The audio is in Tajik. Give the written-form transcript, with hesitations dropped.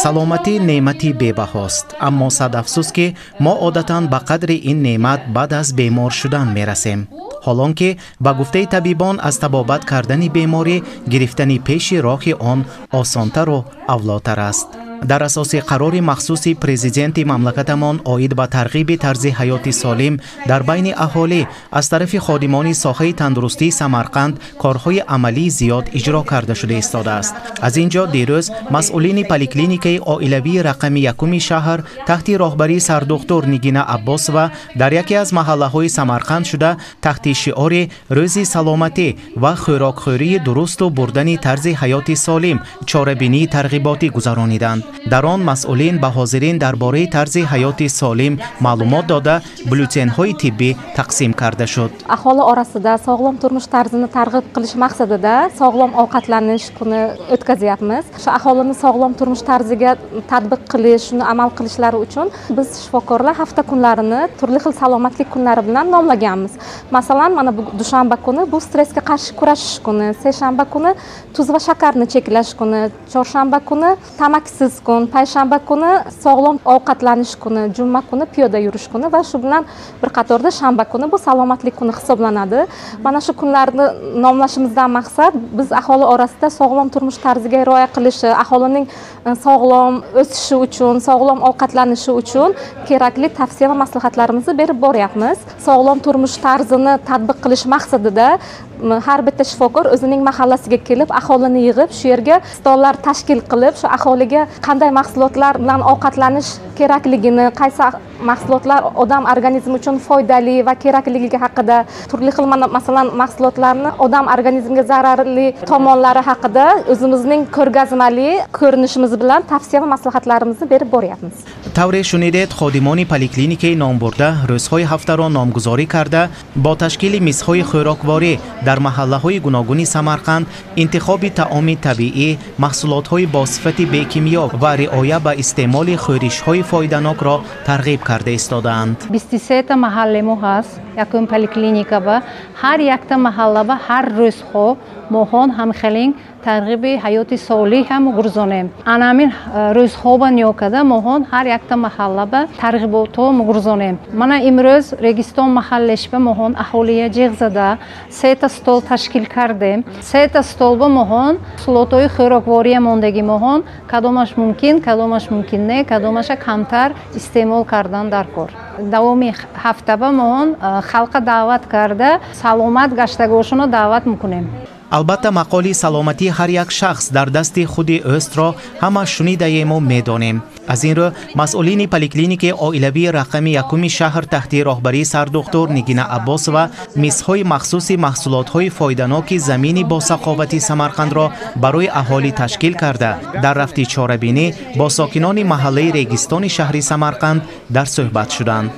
саломатӣ неъмати бебаҳост, аммо садафсӯс ки мо одатан ба қадри ин неъмат баъд аз бемор шудан мерасем. ҳолон ки ба гуфтаи табибон аз табобат кардани беморӣ гирифтани пеши роҳи он осонтару авлотар аст. дар асоси қарори махсуси президенти мамлакатамон оид ба тарғиби тарзи ҳаёти солим дар байни аҳолӣ аз тарафи ходимони соҳаи тандурустии Самарқанд корҳои амалии зиёд иҷро карда шуда истодааст. аз ин ҷо дирӯз масъулини поликлиникаи оилавии рақами якуми шаҳр таҳти роҳбарии сардухтур Нигина Аббосова дар яке аз маҳаллаҳои Самарқанд шуда таҳти шиори рӯзи саломатӣ ва хӯрокхӯрии дурусту бурдани тарзи ҳаёти солим чорабинии тарғиботӣ гузарониданд. дар он масъулин ба ҳозирин дар бораи тарзи ҳаёти солим маълумот дода бюллетенҳои тиббӣ тақсим карда шуд. Aholi orasida sog'lom turmush tarzini targ'ib qilish maqsadida sog'lom ovqatlanish kuni o'tkazyapmiz. Shu aholini sog'lom turmush tarziga tatbiq qilish, shuni amal qilishlari uchun biz shifokorlar hafta kunlarini turli xil salomatlik kunlari bilan nomlaganmiz. Masalan, mana bu dushanba kuni bu stressga qarshi kurashish kuni, seshanba kuni tuz va shakarni cheklash kuni, chorshanba kuni tamakisiz kun, payshanba kuni sog'lom ovqatlanish kuni, juma kuni piyoda yurish kuni va shu bilan bir qatorda shanba kuni bu salomatlik kuni hisoblanadi. Mana shu kunlarni nomlashimizdan maqsad biz aholi orasida sog'lom turmush tarziga rioya qilishi, aholining sog'lom o'sishi uchun, sog'lom ovqatlanishi uchun kerakli tavsiya va maslahatlarimizni berib boryapmiz. Sog'lom turmush tarzini tatbiq qilish maqsadida har bitta shifokor o'zining mahallasiga kelib, aholini yig'ib, shu yerga stollar tashkil qilib, shu aholiga qanday mahsulotlar bilan ovqatlanish kerakligini, qaysi mahsulotlar odam organizmi uchun foydali va kerakligi haqida, turli xil masalan mahsulotlarni odam organizmiga zararli tomonlari haqida o'zimizning ko'rgazmali ko'rinishimiz bilan tavsiya va maslahatlarimizni berib boryapmiz. тавре шунидед, ходимони поликлиникаи номбурда рӯзҳои ҳафтаро номгузорӣ карда бо ташкили мизҳои хӯрокворӣ дар маҳаллаҳои гуногуни Самарқанд интихоби таоми табиӣ, маҳсулотҳои босифати бекимиё ва риоя ба истеъмоли хӯришҳои фоиданокро тарғиб карда истодаанд. 23 та маҳалле мо ҳаст, якум поликлиника ба ҳар якта маҳалла ба ҳар рӯзҳо моҳон ҳамхелин тарғиби ҳаёти солиҳ ҳам гурзонем. Анамин рӯзҳо ба ниё карда моҳон ҳар якта маҳалла ба тарғиботҳо гурзонем. Мана имрӯз Регистон маҳаллеш ба моҳон аҳолия ҷиғ зада 3 та стол ташкил кардем. 3 та стол ба моҳон маҳсулотҳои хӯроквории мондагӣ моҳон кадомаш мумкин, кадомаш мумкин не, кадомаша камтар истеъмол кардан дар кор. давоми ҳафта ба моҳон халқа даъват карда саломат гаштагошонро даъват мекунем. албатта мақоли саломатии ҳар як шахс дар дасти худи ӯстро ҳама шунидаему медонем. аз ин рӯ масъулини поликлиникаи оилавии рақами якуми шаҳр таҳти роҳбарии сардухтур Нигина Аббосова мизҳои махсуси маҳсулотҳои фоиданоки замини босақовати Самарқандро барои аҳолӣ ташкил карда дар рафти чорабинӣ бо сокинони маҳаллаи Регистони шаҳри Самарқанд дар суҳбат шуданд.